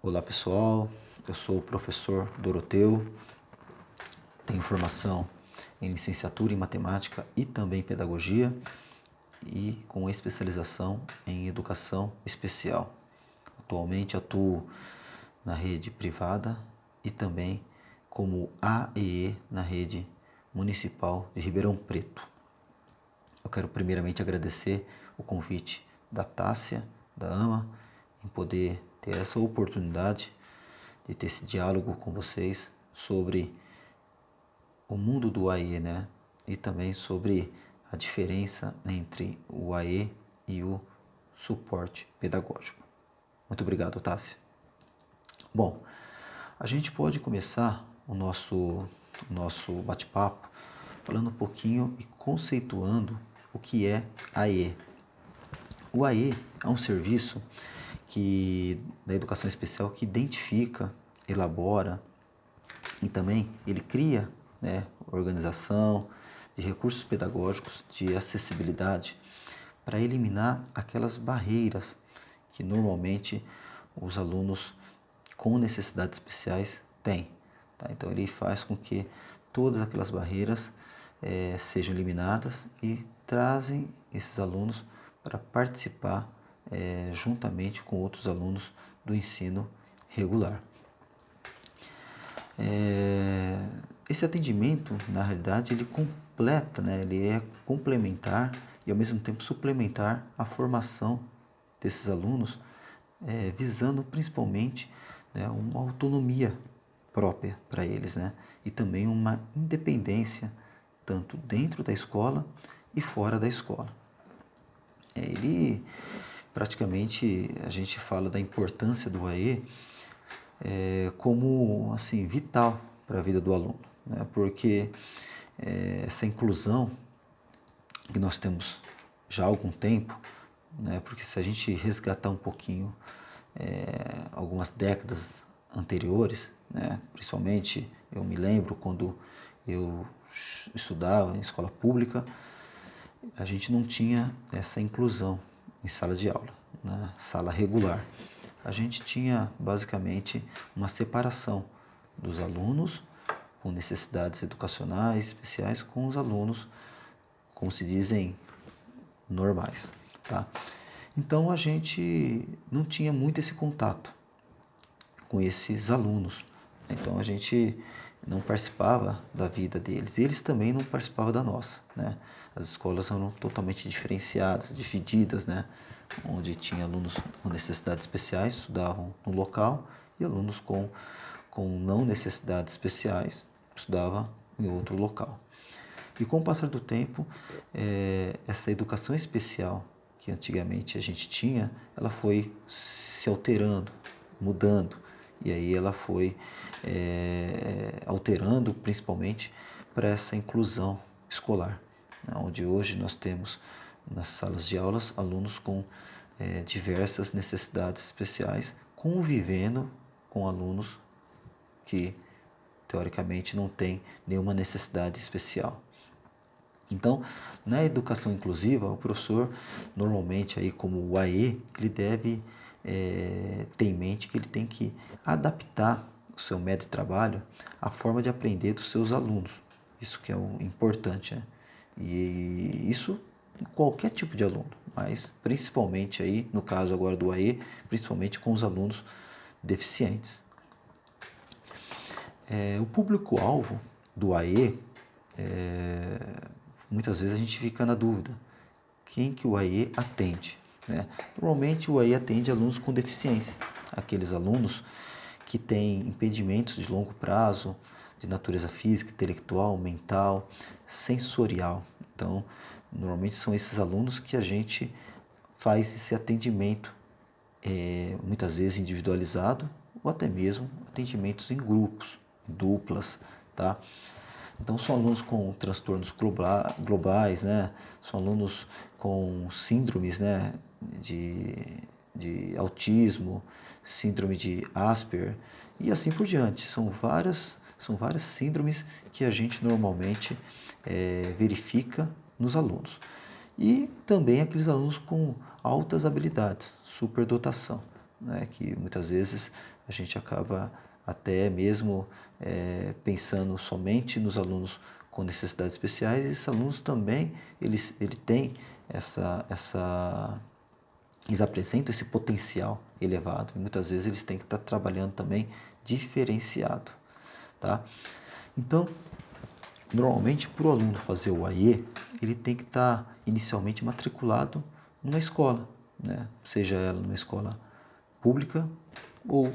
Olá pessoal, eu sou o professor Doroteu, tenho formação em licenciatura em matemática e também pedagogia e com especialização em educação especial. Atualmente atuo na rede privada e também como AEE na rede municipal de Ribeirão Preto. Eu quero primeiramente agradecer o convite da Tássia, da AMA, em poder ter essa oportunidade de ter esse diálogo com vocês sobre o mundo do AE, né? E também sobre a diferença entre o AE e o suporte pedagógico. Muito obrigado, Tássia. Bom, a gente pode começar o nosso bate-papo falando um pouquinho e conceituando o que é AE. O AE é um serviço da educação especial que identifica, elabora e também ele cria, né, organização de recursos pedagógicos de acessibilidade para eliminar aquelas barreiras que normalmente os alunos com necessidades especiais têm. Tá? Então ele faz com que todas aquelas barreiras sejam eliminadas e trazem esses alunos para participar juntamente com outros alunos do ensino regular. Esse atendimento, na realidade, ele completa, né? Ele é complementar e ao mesmo tempo suplementar a formação desses alunos, visando principalmente, né, uma autonomia própria para eles, né? E também uma independência tanto dentro da escola e fora da escola. Ele praticamente a gente fala da importância do AE como assim vital para a vida do aluno, né? Porque essa inclusão que nós temos já há algum tempo, né? Porque se a gente resgatar um pouquinho algumas décadas anteriores, né? Principalmente eu me lembro quando eu estudava em escola pública, a gente não tinha essa inclusão em sala de aula, na sala regular. A gente tinha basicamente uma separação dos alunos com necessidades educacionais especiais com os alunos, como se dizem, normais. Tá? Então a gente não tinha muito esse contato com esses alunos. Então a gente não participava da vida deles. E eles também não participavam da nossa, né? As escolas eram totalmente diferenciadas, divididas, né? Onde tinha alunos com necessidades especiais, estudavam no local, e alunos com não necessidades especiais, estudavam em outro local. E com o passar do tempo, essa educação especial que antigamente a gente tinha, ela foi se alterando, mudando. E aí ela foi alterando principalmente para essa inclusão escolar, né? Onde hoje nós temos nas salas de aulas alunos com diversas necessidades especiais, convivendo com alunos que teoricamente não têm nenhuma necessidade especial. Então, na educação inclusiva, o professor, normalmente, aí, como o AE, ele deve ter em mente que ele tem que adaptar o seu método de trabalho à forma de aprender dos seus alunos. Isso que é o importante, né? E isso em qualquer tipo de aluno, mas principalmente aí, no caso agora do AE, principalmente com os alunos deficientes. O público-alvo do AE, muitas vezes a gente fica na dúvida, quem que o AE atende, né? Normalmente o AE atende alunos com deficiência, aqueles alunos que têm impedimentos de longo prazo, de natureza física, intelectual, mental, sensorial. Então, normalmente são esses alunos que a gente faz esse atendimento, muitas vezes individualizado, ou até mesmo atendimentos em grupos, duplas, tá? Então são alunos com transtornos globais, né? São alunos com síndromes, né? de autismo, síndrome de Asperger e assim por diante. São várias síndromes que a gente normalmente verifica nos alunos. E também aqueles alunos com altas habilidades, superdotação. né, que muitas vezes a gente acaba até mesmo pensando somente nos alunos com necessidades especiais, e esses alunos também, ele tem eles apresentam esse potencial elevado, e muitas vezes eles têm que estar trabalhando também diferenciado, tá? Então, normalmente, para o aluno fazer o AE, ele tem que estar inicialmente matriculado numa escola, né? Seja ela numa escola pública ou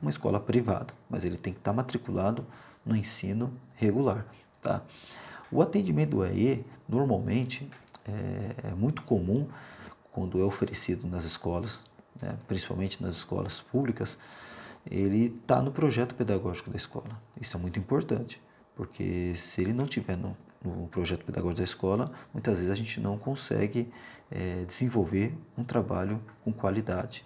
uma escola privada, mas ele tem que estar matriculado no ensino regular, tá? O atendimento do AE, normalmente, é muito comum quando é oferecido nas escolas, né? Principalmente nas escolas públicas, ele está no projeto pedagógico da escola. Isso é muito importante, porque se ele não tiver no projeto pedagógico da escola, muitas vezes a gente não consegue desenvolver um trabalho com qualidade.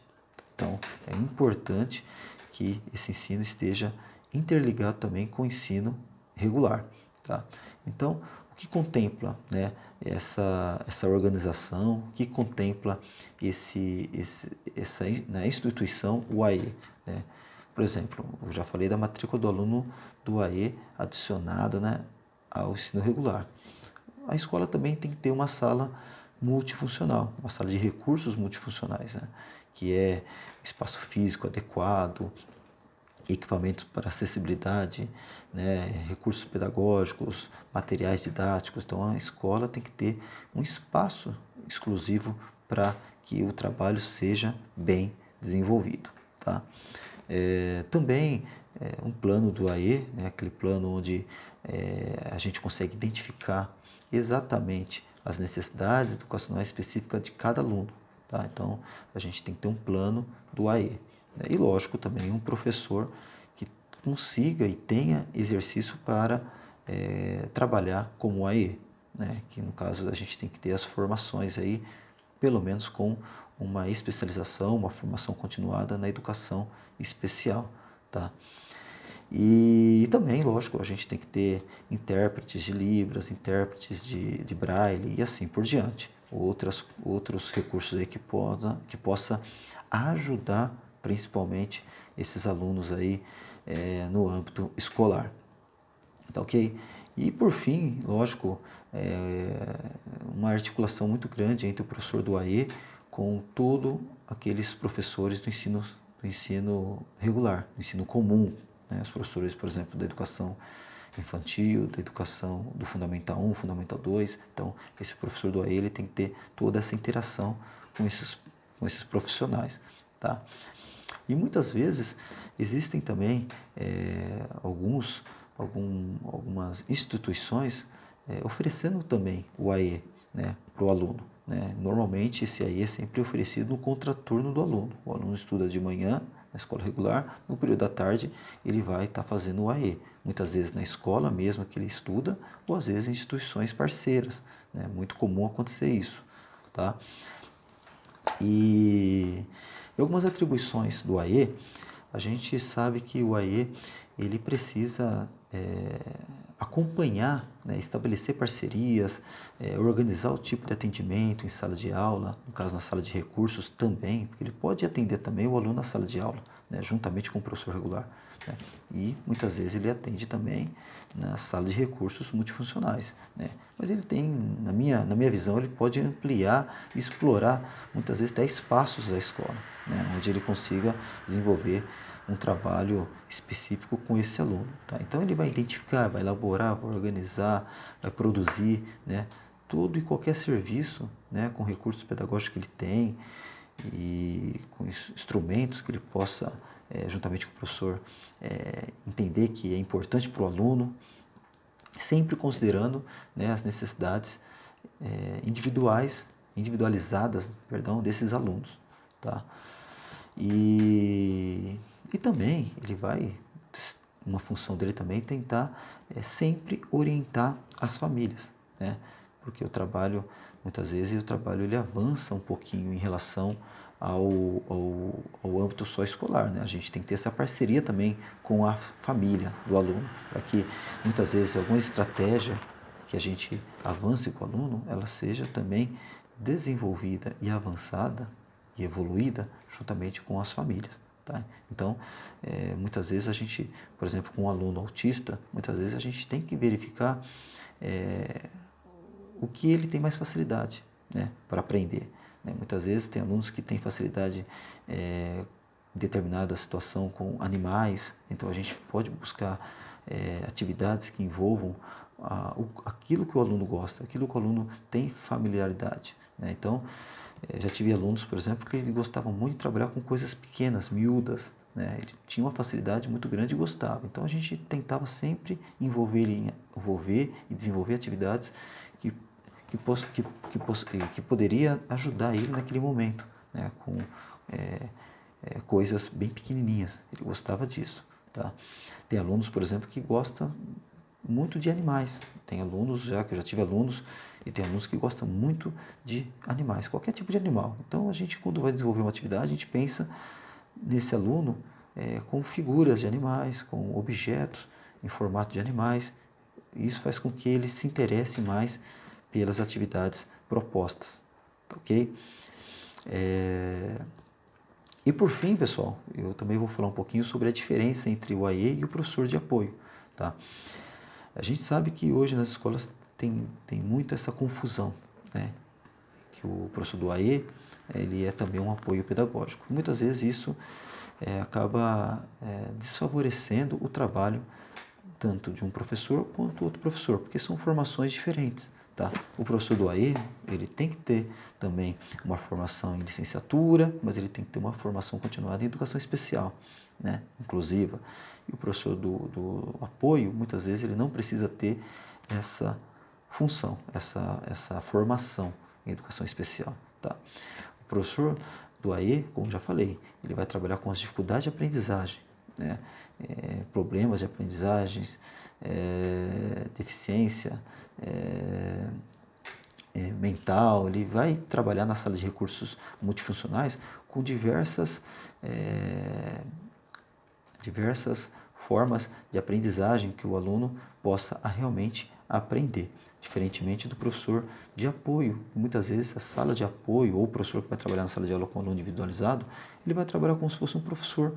Então, é importante que esse ensino esteja interligado também com o ensino regular, tá? Então, o que contempla, né, essa organização, o que contempla essa na instituição, o AE, né? Por exemplo, eu já falei da matrícula do aluno do AE adicionada, né, ao ensino regular. A escola também tem que ter uma sala multifuncional, uma sala de recursos multifuncionais, né, que é espaço físico adequado, equipamentos para acessibilidade, né, recursos pedagógicos, materiais didáticos. Então, a escola tem que ter um espaço exclusivo para que o trabalho seja bem desenvolvido, tá? Também um plano do AE, né, aquele plano onde a gente consegue identificar exatamente as necessidades educacionais específicas de cada aluno, tá? Então, a gente tem que ter um plano do AE, né? E, lógico, também um professor que consiga e tenha exercício para trabalhar como AE, né? Que, no caso, a gente tem que ter as formações aí, pelo menos com uma especialização, uma formação continuada na educação especial, tá? E também, lógico, a gente tem que ter intérpretes de Libras, intérpretes de Braille e assim por diante. Outros recursos aí que possa ajudar principalmente esses alunos aí no âmbito escolar. Tá ok? E por fim, lógico, uma articulação muito grande entre o professor do AE com todos aqueles professores do ensino regular, do ensino comum, né? Os professores, por exemplo, da educação infantil, da educação do Fundamental 1, Fundamental 2. Então, esse professor do AE ele tem que ter toda essa interação com esses profissionais, tá? E muitas vezes existem também algumas instituições oferecendo também o AE, né, para o aluno, né? Normalmente esse AE é sempre oferecido no contraturno do aluno. O aluno estuda de manhã na escola regular, no período da tarde ele vai estar fazendo o AE. Muitas vezes na escola mesmo que ele estuda, ou às vezes em instituições parceiras, né? É muito comum acontecer isso, tá? E algumas atribuições do AE, a gente sabe que o AE ele precisa acompanhar, né, estabelecer parcerias, organizar o tipo de atendimento em sala de aula, no caso na sala de recursos também, porque ele pode atender também o aluno na sala de aula, né, juntamente com o professor regular, né, e muitas vezes ele atende também na sala de recursos multifuncionais, né, mas ele tem, na minha visão, ele pode ampliar e explorar muitas vezes até espaços da escola, né, onde ele consiga desenvolver um trabalho específico com esse aluno, tá? Então ele vai identificar, vai elaborar, vai organizar, vai produzir, né, todo e qualquer serviço, né, com recursos pedagógicos que ele tem e com instrumentos que ele possa, juntamente com o professor, entender que é importante para o aluno, sempre considerando, né, as necessidades individualizadas, perdão, desses alunos, tá? E também ele vai, uma função dele também tentar sempre orientar as famílias, né? Porque o trabalho, muitas vezes, o trabalho ele avança um pouquinho em relação ao âmbito só escolar, né? A gente tem que ter essa parceria também com a família do aluno, para que muitas vezes alguma estratégia que a gente avance com o aluno, ela seja também desenvolvida e avançada e evoluída juntamente com as famílias. Tá? Então, muitas vezes a gente, por exemplo, com um aluno autista, muitas vezes a gente tem que verificar o que ele tem mais facilidade, né, para aprender. Né? Muitas vezes tem alunos que têm facilidade em determinada situação com animais, então a gente pode buscar atividades que envolvam aquilo que o aluno gosta, aquilo que o aluno tem familiaridade. Né? Então, já tive alunos, por exemplo, que gostavam muito de trabalhar com coisas pequenas, miúdas. Né? Ele tinha uma facilidade muito grande e gostava. Então a gente tentava sempre envolver e desenvolver atividades que, que poderia ajudar ele naquele momento, né? Com coisas bem pequenininhas. Ele gostava disso. Tá? Tem alunos, por exemplo, que gostam muito de animais. Tem alunos, que eu já tive alunos, e tem alunos que gostam muito de animais, qualquer tipo de animal. Então, a gente, quando vai desenvolver uma atividade, a gente pensa nesse aluno com figuras de animais, com objetos em formato de animais. Isso faz com que ele se interesse mais pelas atividades propostas. Ok? E por fim, pessoal, eu também vou falar um pouquinho sobre a diferença entre o AE e o professor de apoio. Tá? A gente sabe que hoje nas escolas tem muito essa confusão, né? Que o professor do AE ele é também um apoio pedagógico. Muitas vezes isso acaba desfavorecendo o trabalho tanto de um professor quanto do outro professor, porque são formações diferentes. Tá? O professor do AE ele tem que ter também uma formação em licenciatura, mas ele tem que ter uma formação continuada em educação especial, né? Inclusiva. E o professor do apoio, muitas vezes, ele não precisa ter essa função, essa formação em educação especial. Tá? O professor do AE, como já falei, ele vai trabalhar com as dificuldades de aprendizagem, né? Problemas de aprendizagens, deficiência mental, ele vai trabalhar na sala de recursos multifuncionais com diversas formas de aprendizagem que o aluno possa realmente aprender, diferentemente do professor de apoio. Muitas vezes a sala de apoio ou o professor que vai trabalhar na sala de aula com o aluno individualizado, ele vai trabalhar como se fosse um professor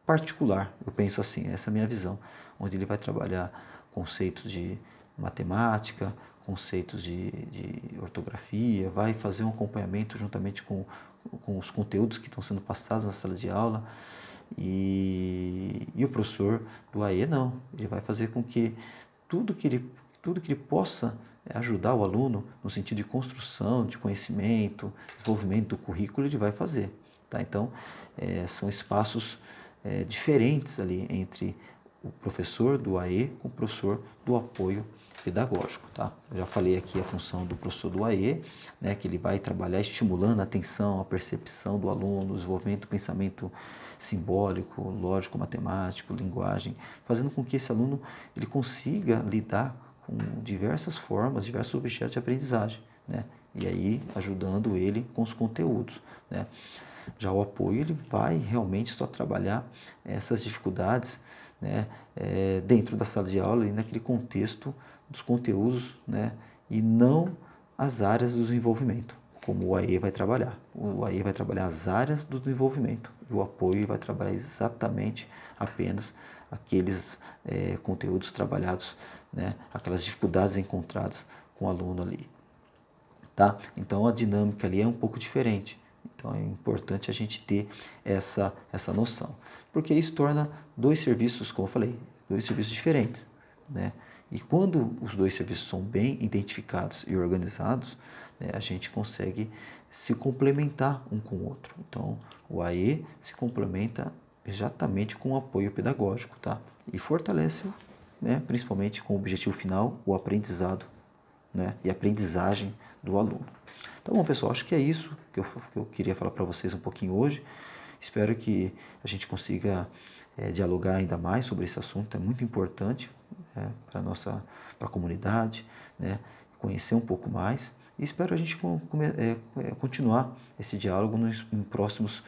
particular, eu penso assim, essa é a minha visão, onde ele vai trabalhar conceitos de matemática, conceitos de ortografia, vai fazer um acompanhamento juntamente com os conteúdos que estão sendo passados na sala de aula, e o professor do AE não, ele vai fazer com que tudo que ele possa ajudar o aluno no sentido de construção, de conhecimento, desenvolvimento do currículo, ele vai fazer. Tá? Então, são espaços diferentes ali entre o professor do AE com o professor do apoio pedagógico. Tá? Eu já falei aqui a função do professor do AE, né, que ele vai trabalhar estimulando a atenção, a percepção do aluno, o desenvolvimento do pensamento simbólico, lógico, matemático, linguagem, fazendo com que esse aluno ele consiga lidar com diversas formas, diversos objetos de aprendizagem, né? E aí ajudando ele com os conteúdos, né? Já o apoio ele vai realmente só trabalhar essas dificuldades, né, dentro da sala de aula e naquele contexto dos conteúdos, né, e não as áreas do desenvolvimento, como o AE vai trabalhar. O AE vai trabalhar as áreas do desenvolvimento e o apoio vai trabalhar exatamente apenas aqueles conteúdos trabalhados, né, aquelas dificuldades encontradas com o aluno ali. Tá? Então a dinâmica ali é um pouco diferente. Então é importante a gente ter essa noção. Porque isso torna dois serviços, como eu falei, dois serviços diferentes. Né? E quando os dois serviços são bem identificados e organizados, né, a gente consegue se complementar um com o outro. Então o AE se complementa exatamente com o apoio pedagógico. Tá? E fortalece, né, principalmente com o objetivo final, o aprendizado, né, e aprendizagem do aluno. Então, bom, pessoal, acho que é isso que eu queria falar para vocês um pouquinho hoje. Espero que a gente consiga dialogar ainda mais sobre esse assunto, é muito importante para a comunidade, né, conhecer um pouco mais. E espero a gente continuar esse diálogo em próximos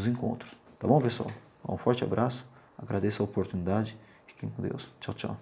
encontros. Tá bom, pessoal? Um forte abraço, agradeço a oportunidade, fiquem com Deus. Tchau, tchau.